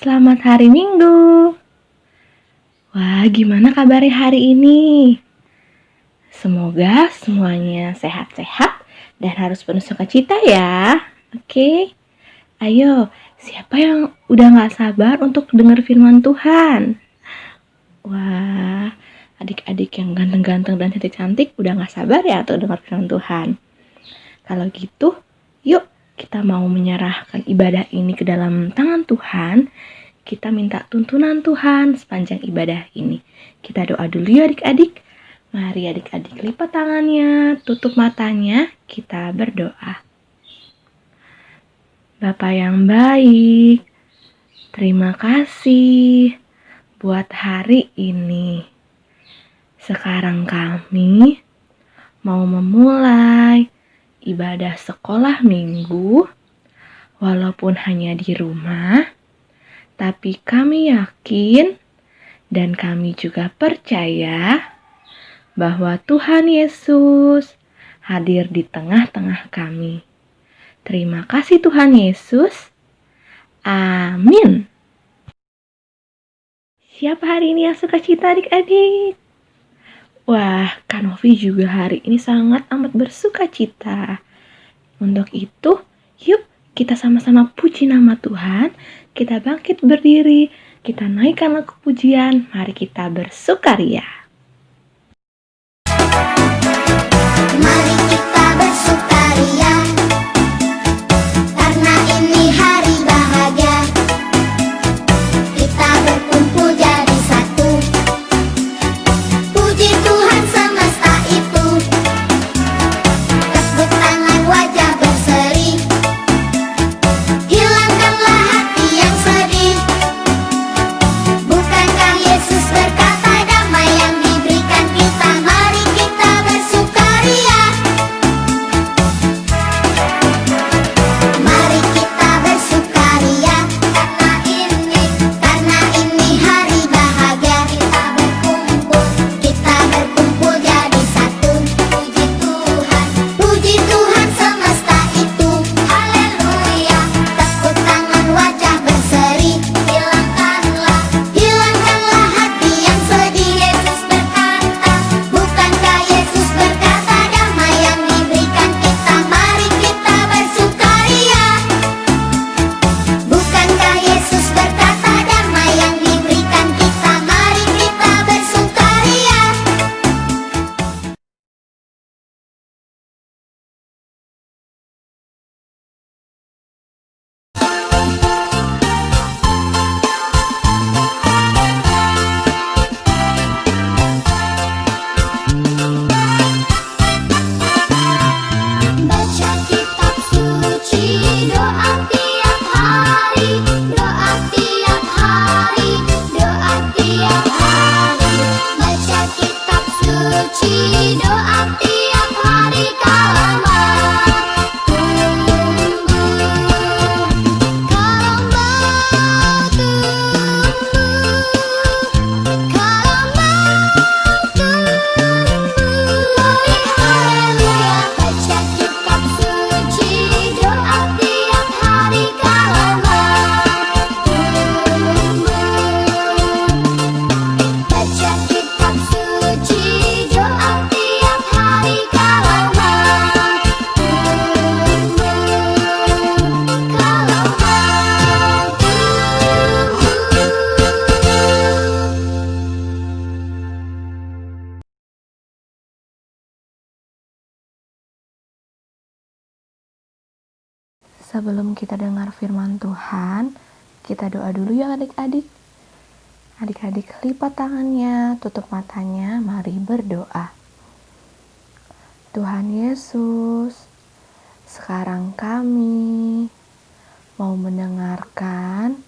Selamat hari Minggu. Wah, gimana kabarnya hari ini? Semoga semuanya sehat-sehat dan harus penuh sukacita ya. Oke, ayo, siapa yang udah gak sabar untuk dengar firman Tuhan? Wah, adik-adik yang ganteng-ganteng dan cantik-cantik udah gak sabar ya untuk dengar firman Tuhan. Kalau gitu, yuk kita mau menyerahkan ibadah ini ke dalam tangan Tuhan. Kita minta tuntunan Tuhan sepanjang ibadah ini. Kita doa dulu ya adik-adik. Mari adik-adik lipat tangannya, tutup matanya, kita berdoa. Bapa yang baik, terima kasih buat hari ini. Sekarang kami mau memulai ibadah sekolah minggu, walaupun hanya di rumah. Tapi kami yakin dan kami juga percaya bahwa Tuhan Yesus hadir di tengah-tengah kami. Terima kasih Tuhan Yesus. Amin. Siapa hari ini yang sukacita adik-adik? Wah, Kak Novi juga hari ini sangat amat bersukacita. Untuk itu, yuk kita sama-sama puji nama Tuhan. Kita bangkit berdiri, kita naikkan lagu pujian, mari kita bersukaria. Mari kita bersukaria, karena ini hari bahagia. Kita berkumpul jadi satu, puji Tuhan semesta itu. Tepuk tangan wajah berseri, hilangkanlah hati yang sedih. Bukankah Yesus berkata damai yang diberikan kita? Mari kita bersukaria. Mari kita bersukaria, karena ini hari bahagia. Kita berkumpul jadi satu, puji Tuhan semesta itu. Haleluya. Tepuk tangan wajah berseri, hilangkanlah hati yang sedih. Yesus berkata, bukankah Yesus berkata damai yang diberikan kita? Mari kita bersukaria. Bukankah Yesus berkata damai yang diberikan kita? Mari kita bersukaria. Baca kitab suci, doa tiap hari, doa tiap hari, doa tiap hari. Baca kitab suci, doa tiap hari. Kalau mau tumbuh, kalau mau tumbuh, kalau mau tumbuh. Haleluya. Baca kitab suci, doa tiap hari. Kalau mau tumbuh, baca kitab suci, doa tiap hari. Kalau mau tumbuh, kalau mau tumbuh. Sebelum kita dengar firman Tuhan, kita doa dulu ya adik-adik. Adik-adik lipat tangannya, tutup matanya, mari berdoa. Tuhan Yesus, sekarang kami mau mendengarkan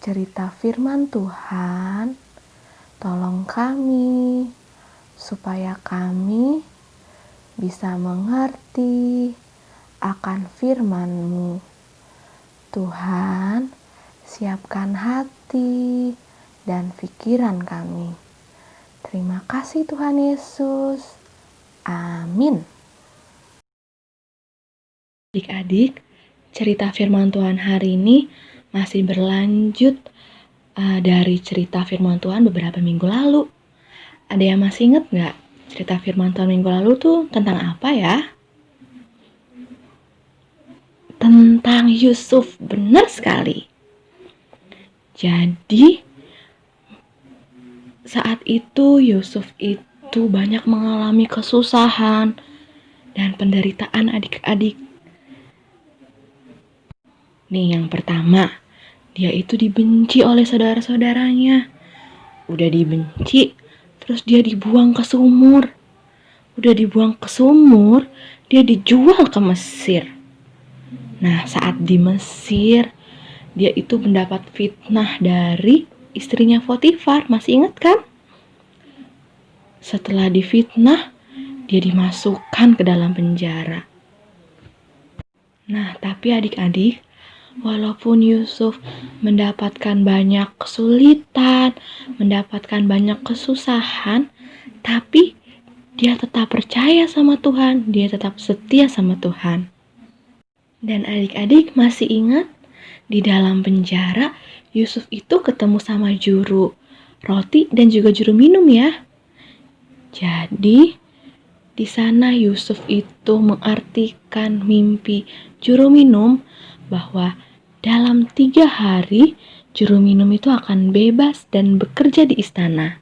cerita firman Tuhan. Tolong kami supaya kami bisa mengerti akan firman-Mu. Tuhan, siapkan hati dan pikiran kami. Terima kasih Tuhan Yesus. Amin. Adik-adik, cerita firman Tuhan hari ini masih berlanjut dari cerita firman Tuhan beberapa minggu lalu. Ada yang masih inget nggak cerita firman Tuhan minggu lalu tuh tentang apa ya? Tentang Yusuf, benar sekali. Jadi saat itu Yusuf itu banyak mengalami kesusahan dan penderitaan adik-adik. Nih yang pertama, dia itu dibenci oleh saudara-saudaranya. Udah dibenci, terus dia dibuang ke sumur. Udah dibuang ke sumur, dia dijual ke Mesir. Nah, saat di Mesir, dia itu mendapat fitnah dari istrinya Potifar. Masih ingat kan? Setelah difitnah, dia dimasukkan ke dalam penjara. Nah, tapi adik-adik, walaupun Yusuf mendapatkan banyak kesulitan, mendapatkan banyak kesusahan, tapi dia tetap percaya sama Tuhan, dia tetap setia sama Tuhan. Dan adik-adik masih ingat, di dalam penjara, Yusuf itu ketemu sama juru roti dan juga juru minum ya. Jadi, di sana Yusuf itu mengartikan mimpi juru minum bahwa dalam 3 hari juru minum itu akan bebas dan bekerja di istana.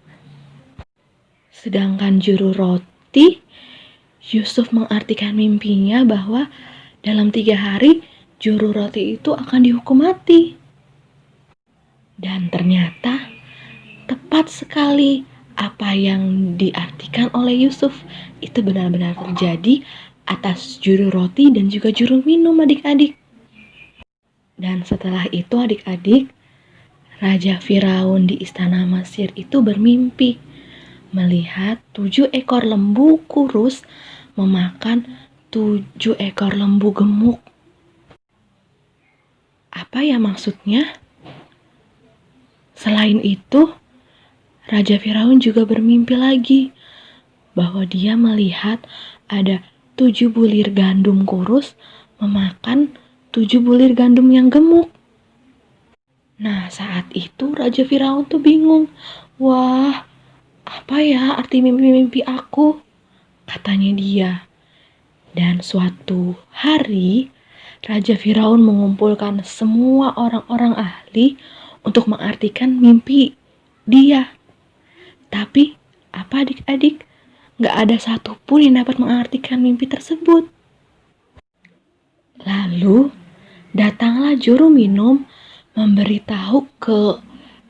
Sedangkan juru roti, Yusuf mengartikan mimpinya bahwa dalam 3 hari juru roti itu akan dihukum mati. Dan ternyata tepat sekali apa yang diartikan oleh Yusuf itu benar-benar terjadi atas juru roti dan juga juru minum adik-adik. Dan setelah itu adik-adik, Raja Firaun di istana Mesir itu bermimpi melihat 7 ekor lembu kurus memakan 7 ekor lembu gemuk. Apa ya maksudnya? Selain itu, Raja Firaun juga bermimpi lagi bahwa dia melihat ada 7 bulir gandum kurus memakan 7 bulir gandum yang gemuk. Nah, saat itu Raja Firaun tuh bingung. Wah, apa ya arti mimpi-mimpi aku? Katanya dia. Dan suatu hari, Raja Firaun mengumpulkan semua orang-orang ahli untuk mengartikan mimpi dia. Tapi, apa adik-adik? Gak ada satupun yang dapat mengartikan mimpi tersebut. Lalu, datanglah juru minum memberitahu ke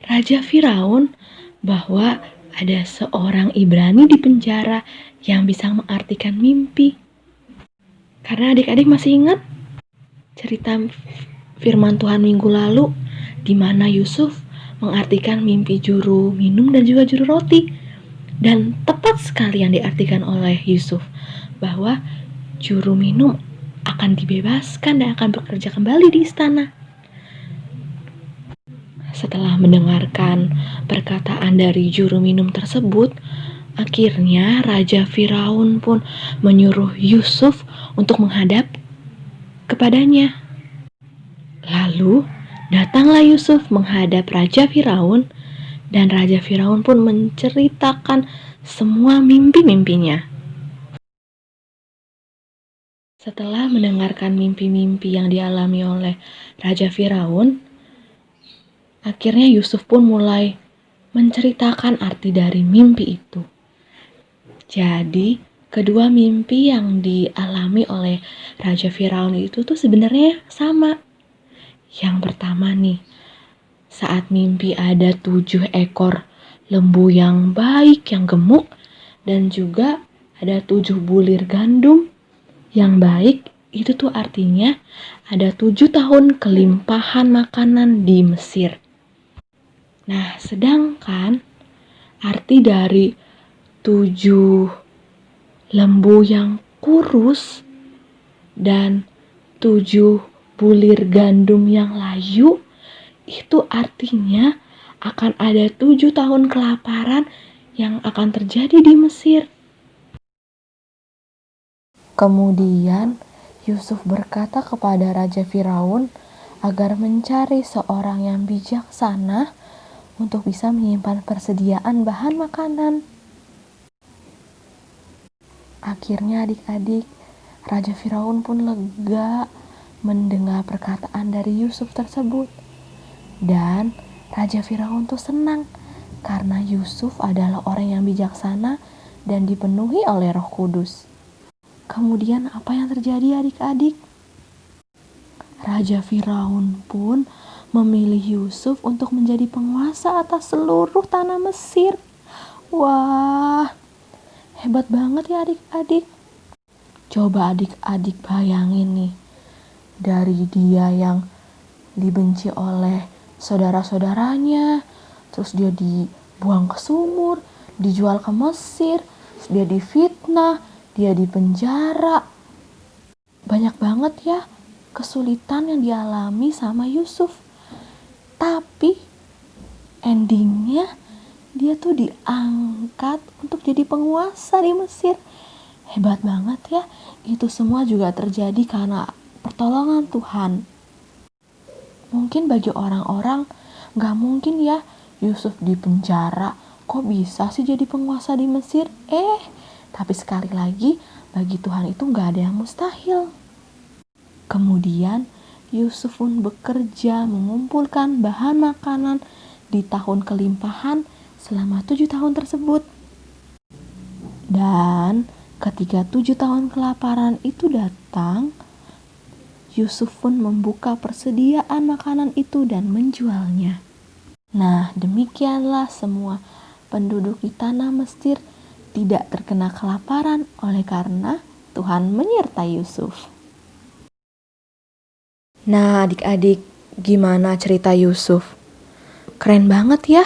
Raja Firaun bahwa ada seorang Ibrani di penjara yang bisa mengartikan mimpi. Karena adik-adik masih ingat cerita firman Tuhan minggu lalu di mana Yusuf mengartikan mimpi juru minum dan juga juru roti. Dan tepat sekali yang diartikan oleh Yusuf bahwa juru minum akan dibebaskan dan akan bekerja kembali di istana. Setelah mendengarkan perkataan dari juru minum tersebut, akhirnya Raja Firaun pun menyuruh Yusuf untuk menghadap kepadanya. Lalu, datanglah Yusuf menghadap Raja Firaun, dan Raja Firaun pun menceritakan semua mimpi-mimpinya. Setelah mendengarkan mimpi-mimpi yang dialami oleh Raja Firaun, akhirnya Yusuf pun mulai menceritakan arti dari mimpi itu. Jadi, kedua mimpi yang dialami oleh Raja Firaun itu tuh sebenarnya sama. Yang pertama nih, saat mimpi ada 7 ekor lembu yang baik, yang gemuk, dan juga ada 7 bulir gandum yang baik, itu tuh artinya ada 7 tahun kelimpahan makanan di Mesir. Nah, sedangkan arti dari 7 lembu yang kurus dan 7 bulir gandum yang layu, itu artinya akan ada 7 tahun kelaparan yang akan terjadi di Mesir. Kemudian Yusuf berkata kepada Raja Firaun agar mencari seorang yang bijaksana untuk bisa menyimpan persediaan bahan makanan. Akhirnya adik-adik, Raja Firaun pun lega mendengar perkataan dari Yusuf tersebut. Dan Raja Firaun tuh senang karena Yusuf adalah orang yang bijaksana dan dipenuhi oleh Roh Kudus. Kemudian apa yang terjadi adik-adik? Raja Firaun pun memilih Yusuf untuk menjadi penguasa atas seluruh tanah Mesir. Wah, hebat banget ya adik-adik. Coba adik-adik bayangin nih, dari dia yang dibenci oleh saudara-saudaranya, terus dia dibuang ke sumur, dijual ke Mesir, terus dia difitnah, dia dipenjara. Banyak banget ya kesulitan yang dialami sama Yusuf. Tapi endingnya dia tuh diangkat untuk jadi penguasa di Mesir. Hebat banget ya. Itu semua juga terjadi karena pertolongan Tuhan. Mungkin bagi orang-orang gak mungkin ya Yusuf di penjara. Kok bisa sih jadi penguasa di Mesir? Tapi sekali lagi bagi Tuhan itu gak ada yang mustahil. Kemudian Yusuf pun bekerja mengumpulkan bahan makanan di tahun kelimpahan selama 7 tahun tersebut. Dan ketika 7 tahun kelaparan itu datang, Yusuf pun membuka persediaan makanan itu dan menjualnya. Nah, demikianlah semua penduduk di tanah Mesir tidak terkena kelaparan oleh karena Tuhan menyertai Yusuf. Nah, adik-adik, gimana cerita Yusuf? Keren banget ya.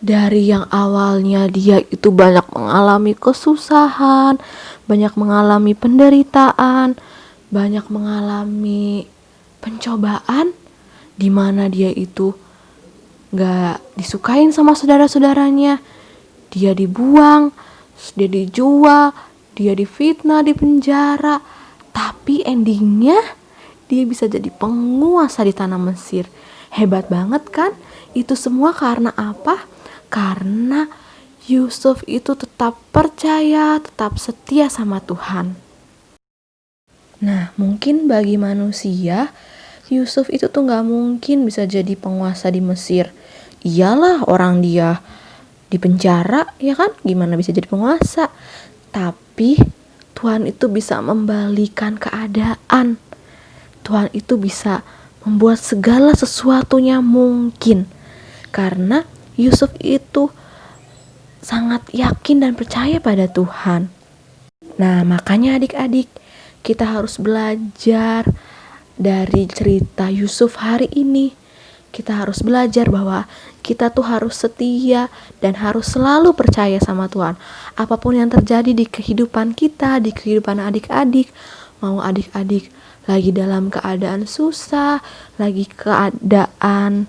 Dari yang awalnya dia itu banyak mengalami kesusahan, banyak mengalami penderitaan, banyak mengalami pencobaan, di mana dia itu gak disukain sama saudara-saudaranya. Dia dibuang, dia dijual, dia difitnah, dipenjara. Tapi endingnya dia bisa jadi penguasa di tanah Mesir. Hebat banget kan? Itu semua karena apa? Karena Yusuf itu tetap percaya, tetap setia sama Tuhan. Nah, mungkin bagi manusia, Yusuf itu tuh gak mungkin bisa jadi penguasa di Mesir. Iyalah, orang dia di penjara, ya kan? Gimana bisa jadi penguasa? Tapi Tuhan itu bisa membalikan keadaan. Tuhan itu bisa membuat segala sesuatunya mungkin. Karena Yusuf itu sangat yakin dan percaya pada Tuhan. Nah, makanya adik-adik, kita harus belajar dari cerita Yusuf hari ini. Kita harus belajar bahwa kita tuh harus setia dan harus selalu percaya sama Tuhan. Apapun yang terjadi di kehidupan kita, di kehidupan adik-adik, mau adik-adik lagi dalam keadaan susah, lagi keadaan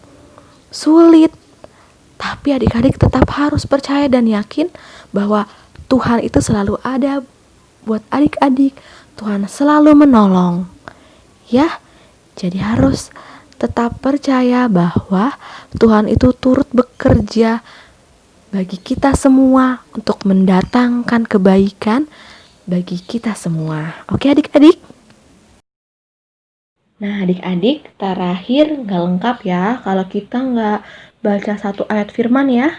sulit, tapi adik-adik tetap harus percaya dan yakin bahwa Tuhan itu selalu ada buat adik-adik. Tuhan selalu menolong. Ya, jadi harus tetap percaya bahwa Tuhan itu turut bekerja bagi kita semua untuk mendatangkan kebaikan bagi kita semua. Oke adik-adik? Nah adik-adik, terakhir gak lengkap ya kalau kita gak baca satu ayat firman ya.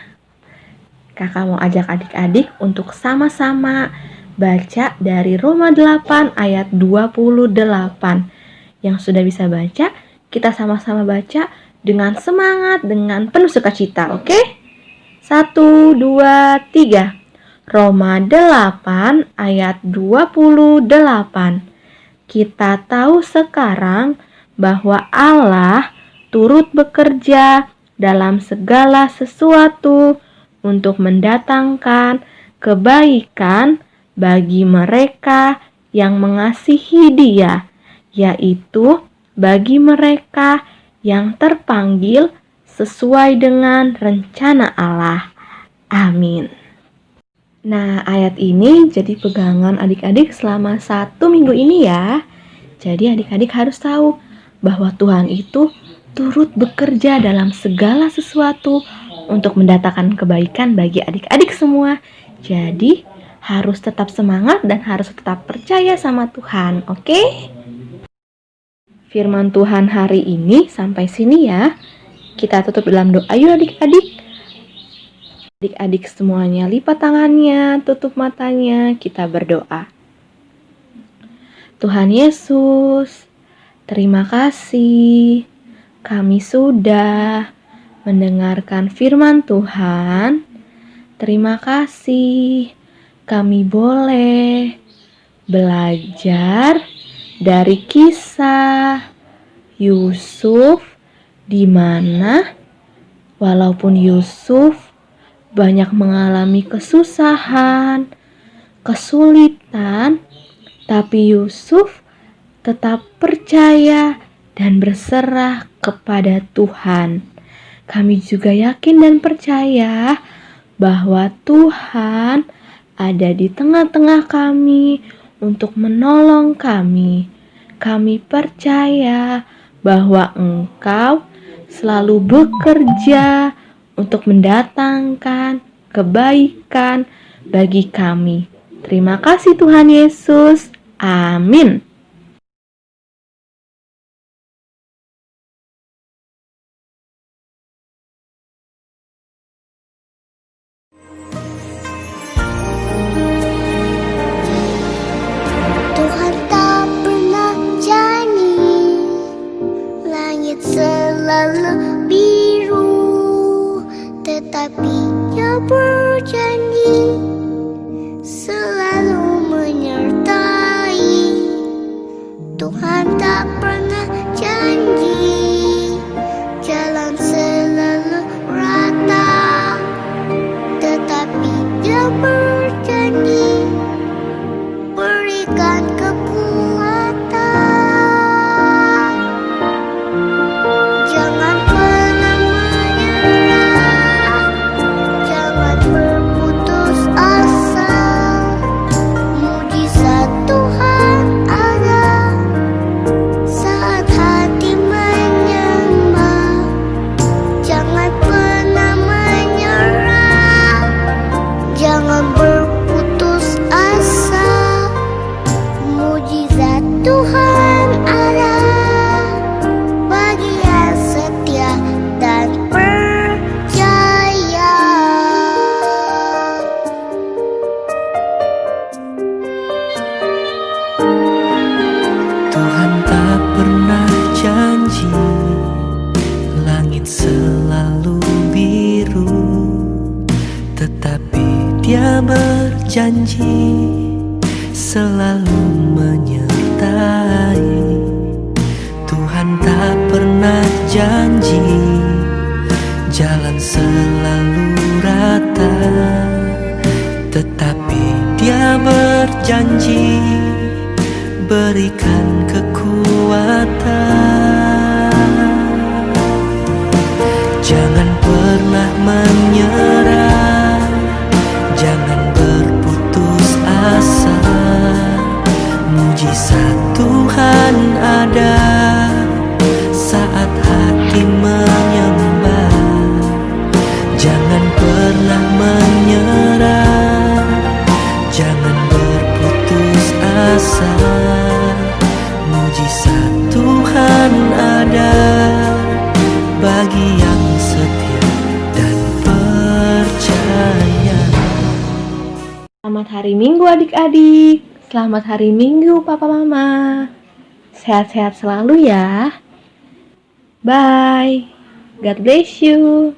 Kakak mau ajak adik-adik untuk sama-sama baca dari Roma 8 ayat 28. Yang sudah bisa baca, kita sama-sama baca dengan semangat, dengan penuh sukacita, oke? 1, 2, 3. Roma 8 ayat 28. Kita tahu sekarang bahwa Allah turut bekerja dalam segala sesuatu untuk mendatangkan kebaikan bagi mereka yang mengasihi Dia, yaitu bagi mereka yang terpanggil sesuai dengan rencana Allah. Amin. Nah, ayat ini jadi pegangan adik-adik selama 1 minggu ini ya. Jadi adik-adik harus tahu bahwa Tuhan itu turut bekerja dalam segala sesuatu untuk mendatangkan kebaikan bagi adik-adik semua. Jadi harus tetap semangat dan harus tetap percaya sama Tuhan, oke? Firman Tuhan hari ini sampai sini ya. Kita tutup dalam doa yuk adik-adik. Adik-adik semuanya lipat tangannya, tutup matanya, kita berdoa. Tuhan Yesus, terima kasih. Kami sudah mendengarkan firman Tuhan. Terima kasih. Kami boleh belajar dari kisah Yusuf, di mana walaupun Yusuf banyak mengalami kesusahan, kesulitan, tapi Yusuf tetap percaya dan berserah kepada Tuhan. Kami juga yakin dan percaya bahwa Tuhan ada di tengah-tengah kami untuk menolong kami. Kami percaya bahwa Engkau selalu bekerja untuk mendatangkan kebaikan bagi kami. Terima kasih Tuhan Yesus. Amin. Tuhan tak pernah janji langit selalu biru, tetapi Dia berjanji selalu menyertai. Tuhan tak pernah janji jalan selalu rata, tetapi Dia berjanji berikan kekuatan. Jangan pernah menyerah, jangan berputus asa. Mujizat Tuhan ada saat hati menyembah. Jangan pernah menyerah, jangan berputus asa. Mujizat Tuhan ada bagi yang setia dan percaya. Tuhan tak pernah janji langit selalu biru, tetapi Dia berjanji selalu menyertai. Tuhan tak pernah janji jalan selalu rata, tetapi Dia berjanji berikan kekuatan. Jangan pernah menyerah, jangan berputus asa. Mujizat Tuhan ada saat hati menyembah. Jangan pernah menyerah, jangan berputus asa. Mujizat Tuhan ada bagi yang setia dan percaya. Selamat hari Minggu adik-adik. Selamat hari Minggu Papa Mama. Sehat-sehat selalu ya. Bye. God bless you.